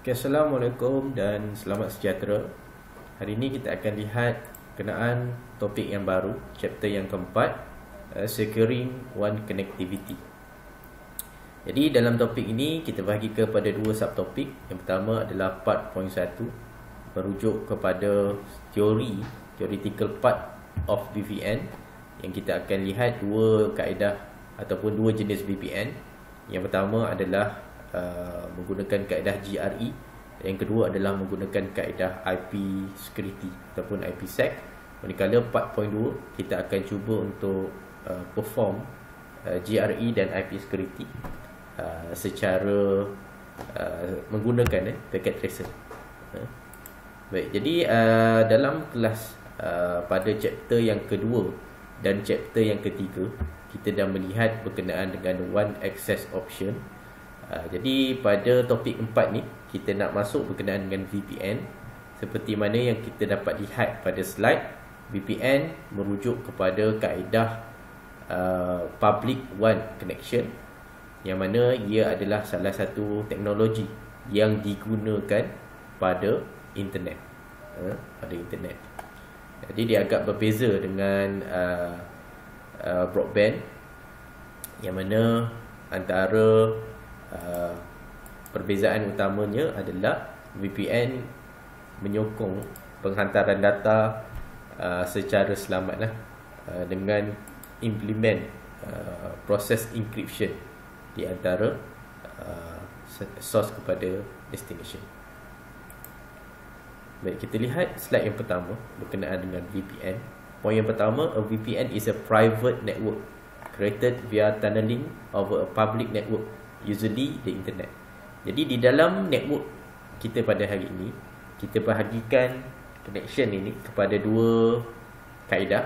Okay, Assalamualaikum dan selamat sejahtera. Hari ini kita akan lihat berkenaan topik yang baru, chapter yang keempat, Securing One Connectivity. Jadi dalam topik ini kita bahagi kepada dua subtopik. Yang pertama adalah part point 1, merujuk kepada theoretical part of VPN, yang kita akan lihat dua kaedah ataupun dua jenis VPN. Yang pertama adalah menggunakan kaedah GRE, yang kedua adalah menggunakan kaedah IP security ataupun IPsec. Manakala part point 2 kita akan cuba untuk perform GRE dan IP security secara menggunakan packet tracer. Baik, jadi dalam kelas pada chapter yang kedua dan chapter yang ketiga, kita dah melihat berkenaan dengan one access option. Jadi pada topik 4 ni kita nak masuk berkenaan dengan VPN. Seperti mana yang kita dapat lihat pada slide, VPN merujuk kepada kaedah public one connection, yang mana ia adalah salah satu teknologi yang digunakan pada internet. Jadi dia agak berbeza dengan broadband, yang mana antara perbezaan utamanya adalah VPN menyokong penghantaran data secara selamat dengan implement proses encryption di antara source kepada destination. Baik, kita lihat slide yang pertama berkenaan dengan VPN. Poin yang pertama, a VPN is a private network created via tunneling over a public network, usually the internet. Jadi di dalam network kita pada hari ini, kita bahagikan connection ini kepada dua kaedah.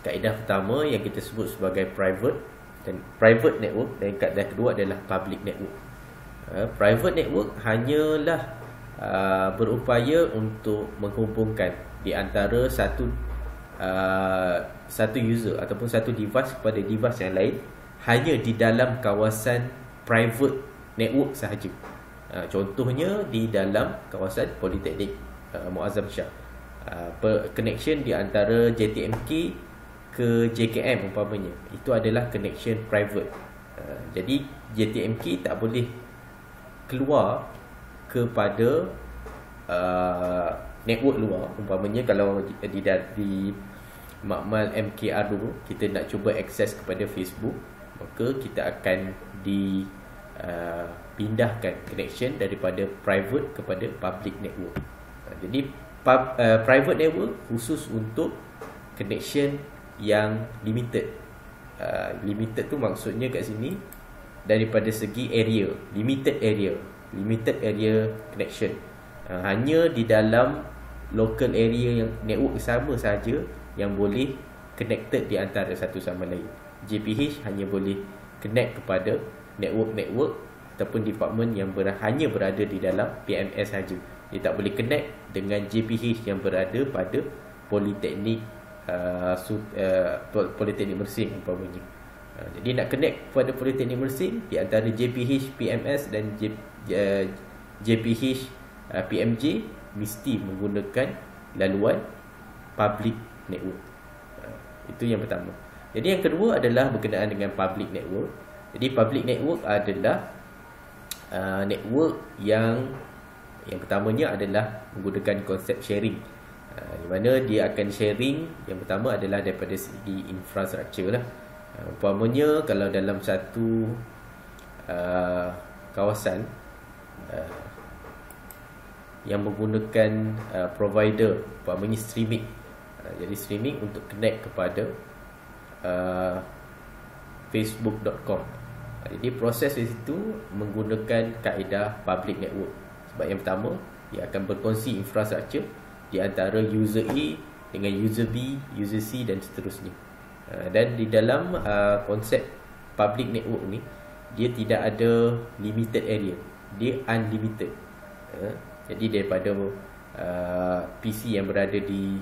Kaedah pertama yang kita sebut sebagai private network, dan kaedah kedua adalah public network. Private network hanyalah berupaya untuk menghubungkan di antara satu user ataupun satu device kepada device yang lain hanya di dalam kawasan private network sahaja. Contohnya di dalam kawasan Politeknik Muazzam Shah. Connection di antara JTMK ke JKM umpamanya, itu adalah connection private. Jadi JTMK tak boleh keluar kepada network luar. Umpamanya kalau di makmal MKR dulu kita nak cuba akses kepada Facebook, maka kita akan dipindahkan connection daripada private kepada public network. Jadi private network khusus untuk connection yang limited. Limited tu maksudnya kat sini daripada segi area, limited area connection. Hanya di dalam local area yang network sama saja yang boleh connected di antara satu sama lain. JPH hanya boleh connect kepada network ataupun department yang hanya berada di dalam PMS saja. Dia tak boleh connect dengan JPH yang berada pada Politeknik Politeknik Mersing umpamanya. Jadi nak connect kepada Politeknik Mersing di antara JPH PMS dan JPH PMJ mesti menggunakan laluan public network. Itu yang pertama. Jadi yang kedua adalah berkenaan dengan public network. Jadi public network adalah network yang pertamanya adalah menggunakan konsep sharing, di mana dia akan sharing. Yang pertama adalah daripada segi infrastruktur lah. Umpamanya kalau dalam satu kawasan yang menggunakan provider, umpamanya streaming. Jadi streaming untuk connect kepada facebook.com. Jadi proses itu menggunakan kaedah public network. Sebab yang pertama, dia akan berkongsi infrastruktur di antara user A dengan user B, user C dan seterusnya. Dan di dalam konsep public network ni, dia tidak ada limited area, dia unlimited. Jadi daripada PC yang berada di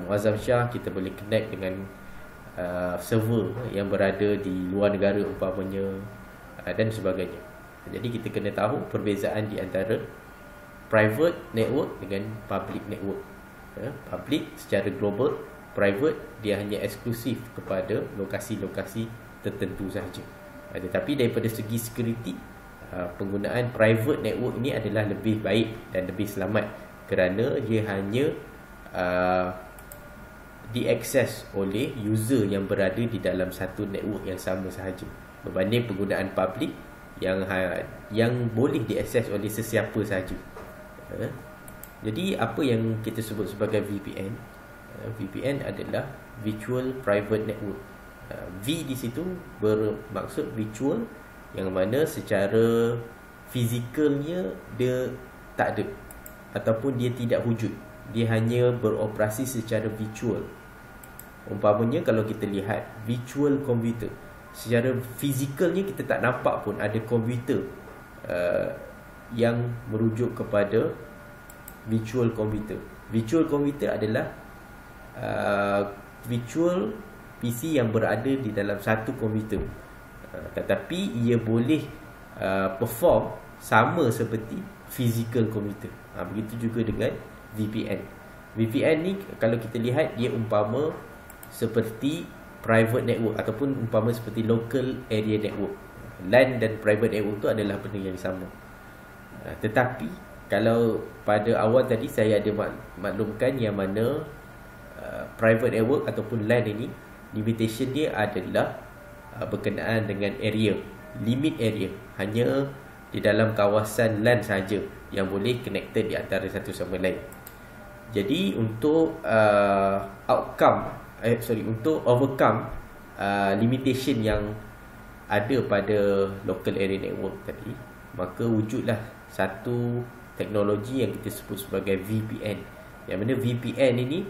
Muazzam Shah, kita boleh connect dengan server yang berada di luar negara umpamanya, dan sebagainya. Jadi kita kena tahu perbezaan di antara private network dengan public network. Public secara global, private dia hanya eksklusif kepada lokasi-lokasi tertentu sahaja. Tetapi daripada segi security, penggunaan private network ini adalah lebih baik dan lebih selamat kerana dia hanya diakses oleh user yang berada di dalam satu network yang sama sahaja, berbanding penggunaan public yang boleh diakses oleh sesiapa sahaja. Jadi apa yang kita sebut sebagai VPN? VPN adalah Virtual Private Network. V di situ bermaksud virtual, yang mana secara fizikalnya dia tak ada ataupun dia tidak wujud. Dia hanya beroperasi secara virtual. Umpamanya kalau kita lihat virtual komputer, secara fizikalnya kita tak nampak pun ada komputer yang merujuk kepada virtual komputer. Virtual komputer adalah virtual PC yang berada di dalam satu komputer, tetapi ia boleh perform sama seperti physical komputer. Begitu juga dengan VPN. VPN ni kalau kita lihat, dia umpama seperti private network ataupun umpama seperti local area network. LAN dan private network tu adalah benda yang sama. Tetapi kalau pada awal tadi saya ada maklumkan yang mana private network ataupun LAN ini, limitation dia adalah berkenaan dengan area, limit area. Hanya di dalam kawasan LAN saja yang boleh connected di antara satu sama lain. Jadi untuk untuk overcome limitation yang ada pada local area network tadi, maka wujudlah satu teknologi yang kita sebut sebagai VPN. Yang mana VPN ini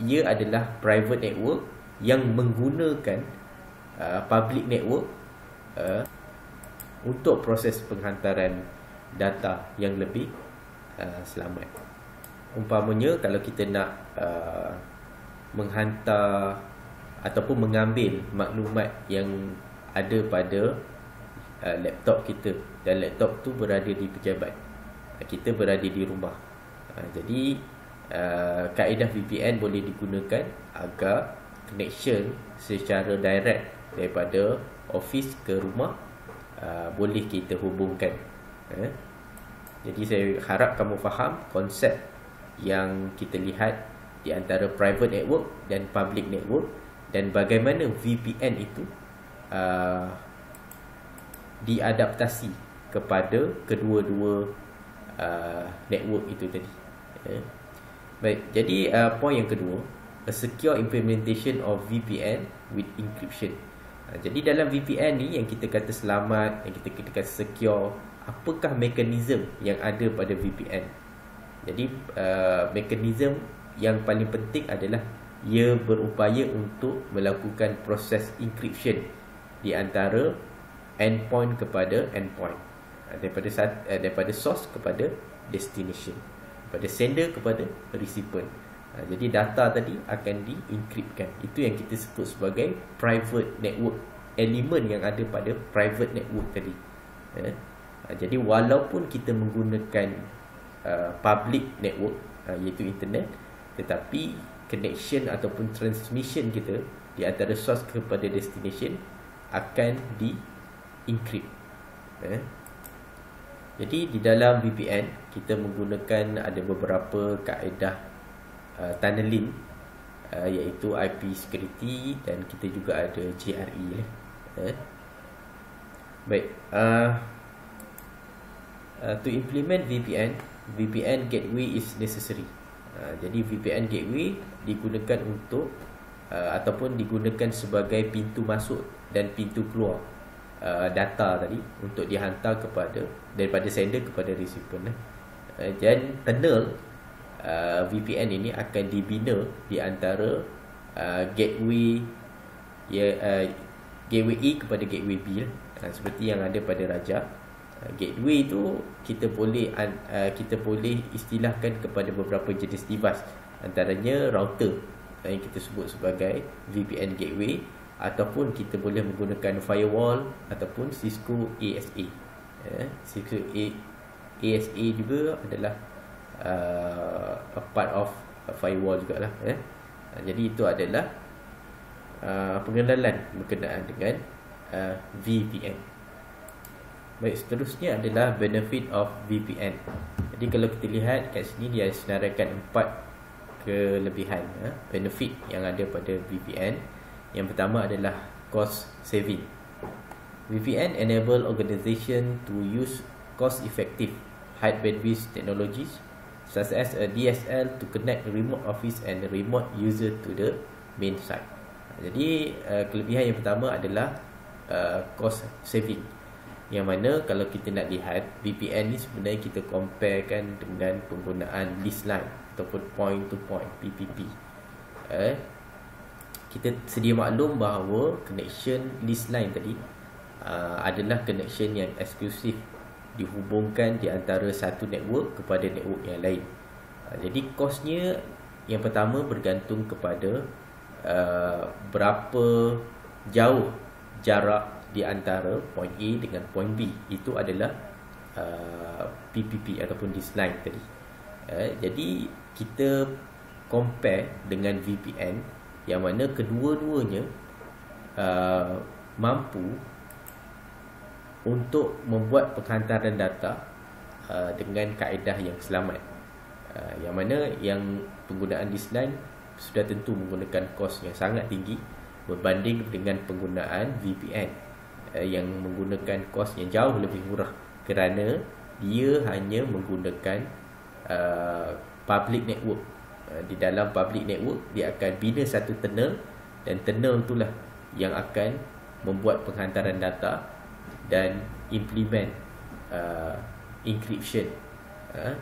ia adalah private network yang menggunakan public network untuk proses penghantaran data yang lebih selamat. Umpamanya kalau kita nak menghantar ataupun mengambil maklumat yang ada pada laptop kita, dan laptop tu berada di pejabat, kita berada di rumah. Jadi kaedah VPN boleh digunakan agar connection secara direct daripada office ke rumah boleh kita hubungkan. Jadi saya harap kamu faham konsep yang kita lihat di antara private network dan public network, dan bagaimana VPN itu diadaptasi kepada kedua-dua network itu tadi. Baik, jadi poin yang kedua, a secure implementation of VPN with encryption. Jadi dalam VPN ni yang kita kata selamat, yang kita kata secure, apakah mekanisme yang ada pada VPN? Jadi mekanisme yang paling penting adalah ia berupaya untuk melakukan proses encryption di antara endpoint kepada endpoint, daripada source kepada destination, daripada sender kepada recipient. Jadi data tadi akan di-encryptkan. Itu yang kita sebut sebagai private network, elemen yang ada pada private network tadi. Jadi walaupun kita menggunakan public network, iaitu internet, tetapi connection ataupun transmission kita di antara source kepada destination akan di-encrypt. Jadi di dalam VPN kita menggunakan ada beberapa kaedah tunneling, iaitu IP security, dan kita juga ada GRE. Baik, to implement VPN gateway is necessary. Jadi VPN gateway digunakan untuk ataupun digunakan sebagai pintu masuk dan pintu keluar data tadi untuk dihantar daripada sender kepada recipient. Dan tunnel VPN ini akan dibina di antara gateway gateway A kepada gateway B, seperti yang ada pada Raja. Gateway itu kita boleh istilahkan kepada beberapa jenis device, antaranya router yang kita sebut sebagai VPN gateway, ataupun kita boleh menggunakan firewall ataupun Cisco ASA. Cisco ASA juga adalah a part of a firewall jugalah. Jadi itu adalah pengenalan berkenaan dengan VPN. Baik, seterusnya adalah benefit of VPN. Jadi kalau kita lihat kat sini, dia senaraikan 4 kelebihan benefit yang ada pada VPN. Yang pertama adalah cost saving. VPN enable organization to use cost effective high bandwidth technologies such as a DSL to connect remote office and remote user to the main site. Jadi kelebihan yang pertama adalah cost saving, yang mana kalau kita nak lihat VPN ni sebenarnya kita comparekan dengan penggunaan lease line ataupun point to point PPP. Kita sedia maklum bahawa connection lease line tadi adalah connection yang eksklusif, dihubungkan di antara satu network kepada network yang lain. Jadi kosnya yang pertama bergantung kepada berapa jauh jarak di antara point A dengan point B. Itu adalah PPP ataupun lease line tadi. Jadi kita compare dengan VPN, yang mana kedua-duanya mampu untuk membuat penghantaran data dengan kaedah yang selamat. Yang mana yang penggunaan lease line sudah tentu menggunakan kos yang sangat tinggi berbanding dengan penggunaan VPN yang menggunakan kos yang jauh lebih murah, kerana dia hanya menggunakan public network. Di dalam public network dia akan bina satu tunnel, dan tunnel itulah yang akan membuat penghantaran data dan implement encryption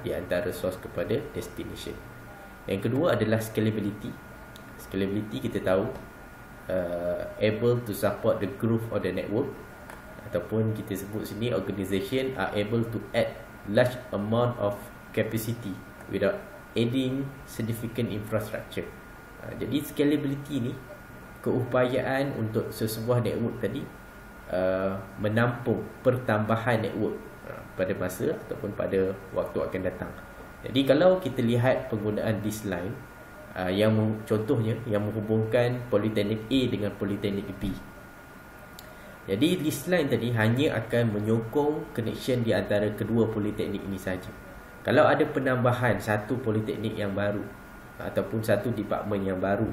di antara source kepada destination. Yang kedua adalah scalability. Scalability kita tahu able to support the growth of the network, ataupun kita sebut sini organization are able to add large amount of capacity without adding significant infrastructure. Jadi scalability ni keupayaan untuk sesebuah network tadi menampung pertambahan network pada masa ataupun pada waktu akan datang. Jadi kalau kita lihat penggunaan this line, yang contohnya yang menghubungkan Politeknik A dengan Politeknik B. Jadi this line tadi hanya akan menyokong connection di antara kedua politeknik ini saja. Kalau ada penambahan satu politeknik yang baru ataupun satu department yang baru,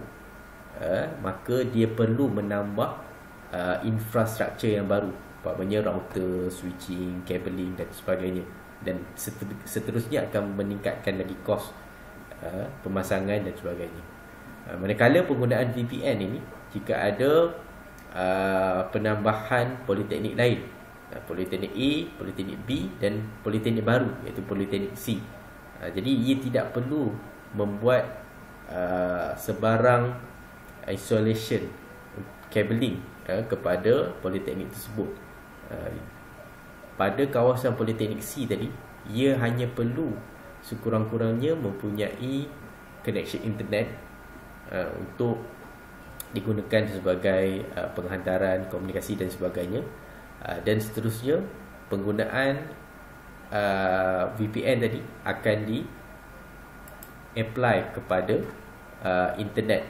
maka dia perlu menambah infrastruktur yang baru, umpamanya router, switching, cabling dan sebagainya, dan seterusnya akan meningkatkan lagi kos pemasangan dan sebagainya. Manakala penggunaan VPN ini, jika ada penambahan politeknik lain, Politeknik A, Politeknik B dan Politeknik baru iaitu Politeknik C, jadi ia tidak perlu membuat sebarang isolation cabling kepada politeknik tersebut. Pada kawasan Politeknik C tadi, ia hanya perlu sekurang-kurangnya mempunyai connection internet untuk digunakan sebagai penghantaran komunikasi dan sebagainya, dan seterusnya penggunaan VPN tadi akan apply kepada internet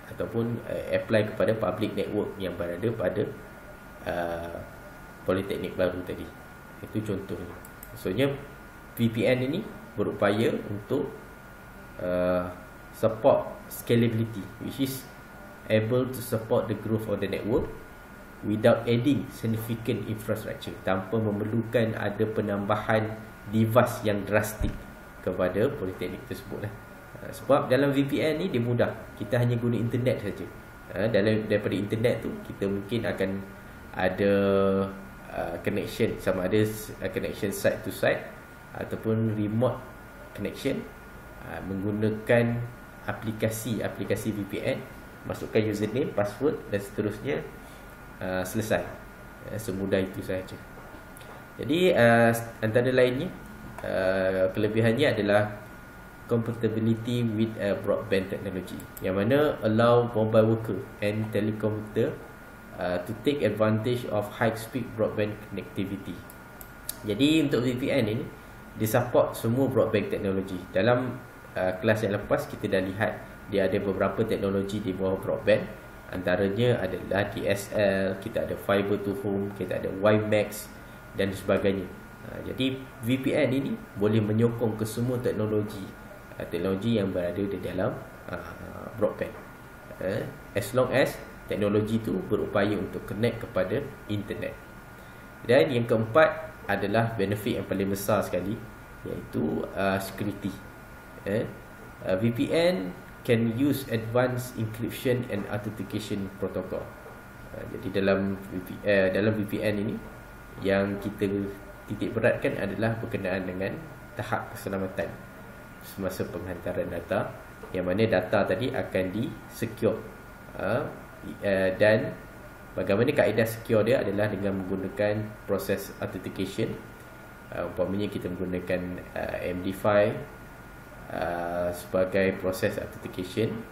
ataupun apply kepada public network yang berada pada politeknik baru tadi. Itu contohnya. Maksudnya VPN ini berupaya untuk support scalability, which is able to support the growth of the network without adding significant infrastructure, tanpa memerlukan ada penambahan device yang drastik kepada politeknik tersebut lah. Sebab dalam VPN ni dia mudah, kita hanya guna internet saja. Daripada internet tu kita mungkin akan ada connection, sama ada connection site to site ataupun remote connection, menggunakan aplikasi VPN, masukkan username, password dan seterusnya, selesai. Semudah itu sahaja. Jadi antara lainnya, kelebihannya adalah compatibility with a broadband technology, yang mana allow mobile worker and telecommuter to take advantage of high speed broadband connectivity. Jadi untuk VPN ini dia support semua broadband technology. Dalam kelas yang lepas kita dah lihat dia ada beberapa teknologi di bawah broadband. Antaranya adalah DSL, kita ada fiber to home, kita ada WiMAX dan sebagainya. Jadi VPN ini boleh menyokong ke semua teknologi yang berada di dalam broadband, as long as teknologi itu berupaya untuk connect kepada internet. Dan yang keempat adalah benefit yang paling besar sekali, iaitu security. VPN can use advanced encryption and authentication protocol. Jadi dalam VPN ini yang kita titik beratkan adalah berkenaan dengan tahap keselamatan semasa penghantaran data, yang mana data tadi akan di-secure, dan bagaimana kaedah secure dia adalah dengan menggunakan proses authentication. Umpamanya kita menggunakan MD5 sebagai proses authentication,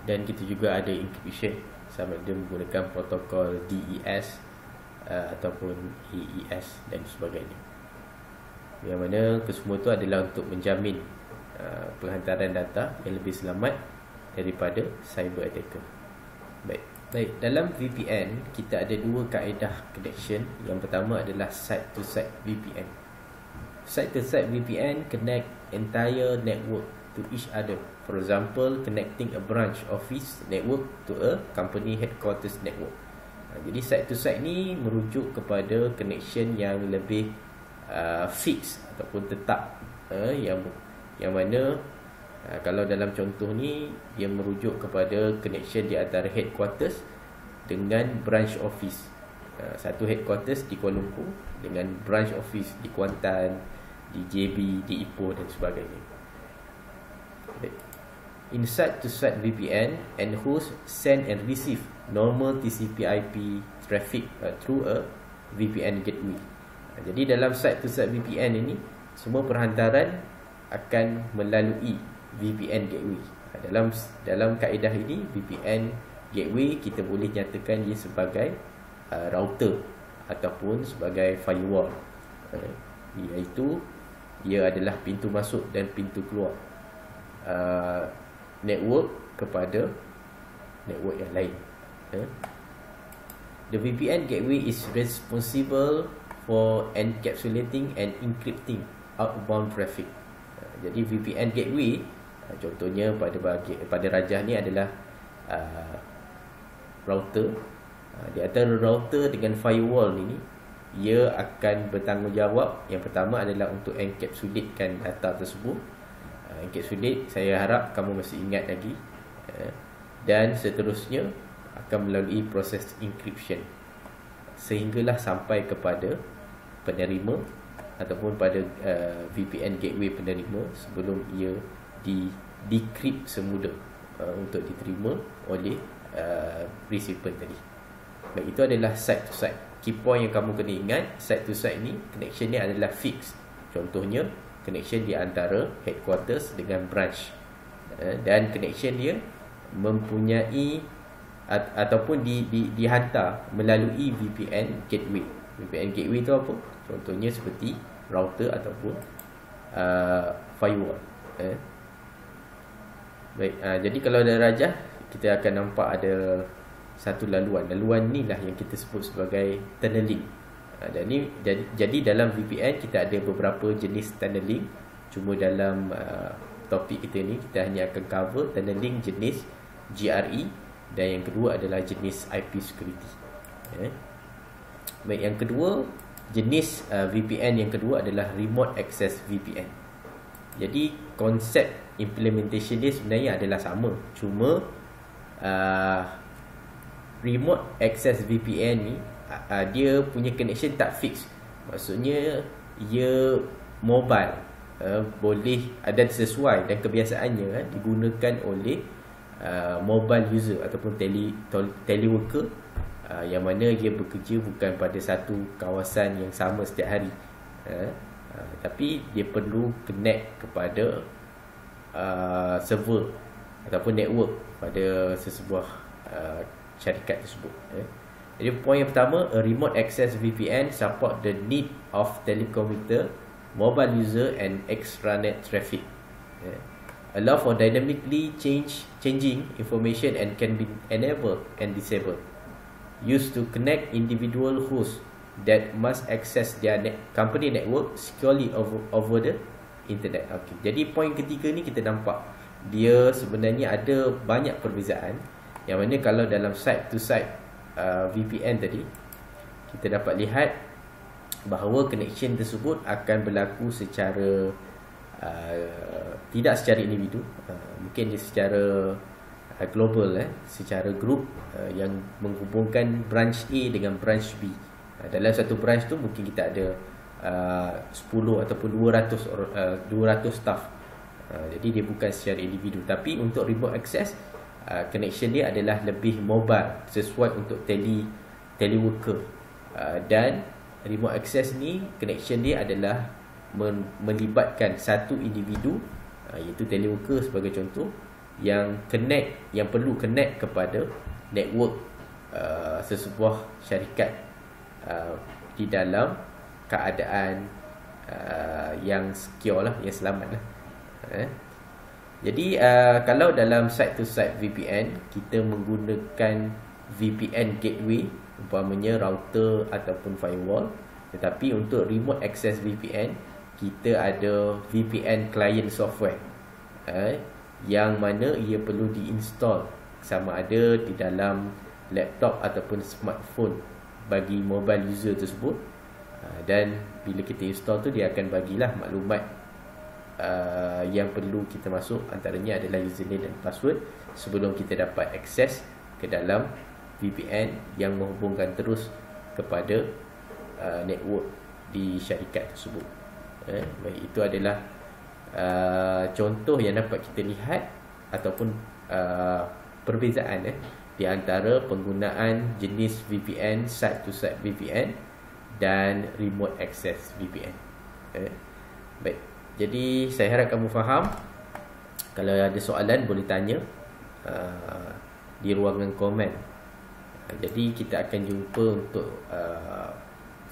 dan kita juga ada encryption sama ada menggunakan protokol DES ataupun AES dan sebagainya, yang mana kesemua itu adalah untuk menjamin penghantaran data yang lebih selamat daripada cyber attacker. Baik, dalam VPN kita ada dua kaedah connection. Yang pertama adalah site to site VPN. Site to site VPN connect entire network to each other. For example, connecting a branch office network to a company headquarters network. Jadi site to site ni merujuk kepada connection yang lebih fix ataupun tetap, yang mana kalau dalam contoh ni dia merujuk kepada connection di antara headquarters dengan branch office. Satu headquarters di Kuala Lumpur dengan branch office di Kuantan, di JB, di Ipoh dan sebagainya. In site to site VPN, and host send and receive normal TCP/IP traffic through a VPN gateway. Jadi dalam site to site VPN ini semua perhantaran akan melalui VPN gateway. Dalam kaedah ini VPN gateway kita boleh nyatakan ia sebagai router ataupun sebagai firewall, iaitu ia adalah pintu masuk dan pintu keluar network kepada network yang lain. The VPN gateway is responsible for encapsulating and encrypting outbound traffic. Jadi VPN gateway contohnya pada rajah ni adalah router. Di antara router dengan firewall ni, ia akan bertanggungjawab. Yang pertama adalah untuk encapsulatekan data tersebut. Encapsulate, saya harap kamu masih ingat lagi, dan seterusnya akan melalui proses encryption sehinggalah sampai kepada penerima ataupun pada VPN gateway penerima sebelum ia decrypt semula untuk diterima oleh recipient tadi. Baik, itu adalah site to site. Key point yang kamu kena ingat, site to site ni connection ni adalah fix. Contohnya connection di antara headquarters dengan branch, dan connection dia mempunyai ataupun dihantar melalui VPN gateway. VPN gateway itu apa? Contohnya seperti router ataupun firewall. Baik, jadi kalau ada rajah, kita akan nampak ada satu laluan. Laluan ni lah yang kita sebut sebagai tunneling. Dan ni, jadi dalam VPN kita ada beberapa jenis tunneling. Cuma dalam topik kita ni kita hanya akan cover tunneling jenis GRE, dan yang kedua adalah jenis IP security. Baik, yang kedua jenis VPN yang kedua adalah remote access VPN. Jadi konsep implementation dia sebenarnya adalah sama, cuma remote access VPN ni dia punya connection tak fix. Maksudnya ia mobile, boleh dan sesuai dan kebiasaannya digunakan oleh mobile user ataupun teleworker, yang mana dia bekerja bukan pada satu kawasan yang sama setiap hari, tapi dia perlu connect kepada server ataupun network pada sesebuah syarikat tersebut. Jadi poin yang pertama, a remote access VPN support the need of telecommuter, mobile user and extranet traffic. Allow for dynamically changing information and can be enabled and disabled. Used to connect individual hosts that must access their company network securely over the internet. Okay. Jadi poin ketiga ni kita nampak dia sebenarnya ada banyak perbezaan, yang mana kalau dalam site to site VPN tadi, kita dapat lihat bahawa connection tersebut akan berlaku secara tidak secara individu, mungkin dia secara global, secara group yang menghubungkan branch A dengan branch B. Dalam satu branch tu mungkin kita ada 10 ataupun 200 staff. Jadi dia bukan secara individu. Tapi untuk remote access, connection dia adalah lebih mobile, sesuai untuk teleworker. Dan remote access ni, connection dia adalah melibatkan satu individu, iaitu teleworker sebagai contoh, yang perlu connect kepada network sesebuah syarikat di dalam keadaan yang secure lah, yang selamat lah. Jadi kalau dalam site to site VPN, kita menggunakan VPN gateway, umpamanya router ataupun firewall. Tetapi untuk remote access VPN, kita ada VPN client software, yang mana ia perlu diinstall sama ada di dalam laptop ataupun smartphone bagi mobile user tersebut. Dan bila kita install tu, dia akan bagilah maklumat yang perlu kita masuk, antaranya adalah username dan password, sebelum kita dapat akses ke dalam VPN yang menghubungkan terus kepada network di syarikat tersebut. Baik, itu adalah contoh yang dapat kita lihat ataupun perbezaan di antara penggunaan jenis VPN, site to site VPN dan remote access VPN. Baik, jadi saya harap kamu faham. Kalau ada soalan boleh tanya di ruangan komen. Jadi kita akan jumpa untuk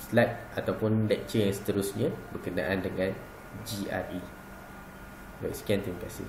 slide ataupun lecture yang seterusnya berkenaan dengan GRE. Baik, sekian, terima kasih.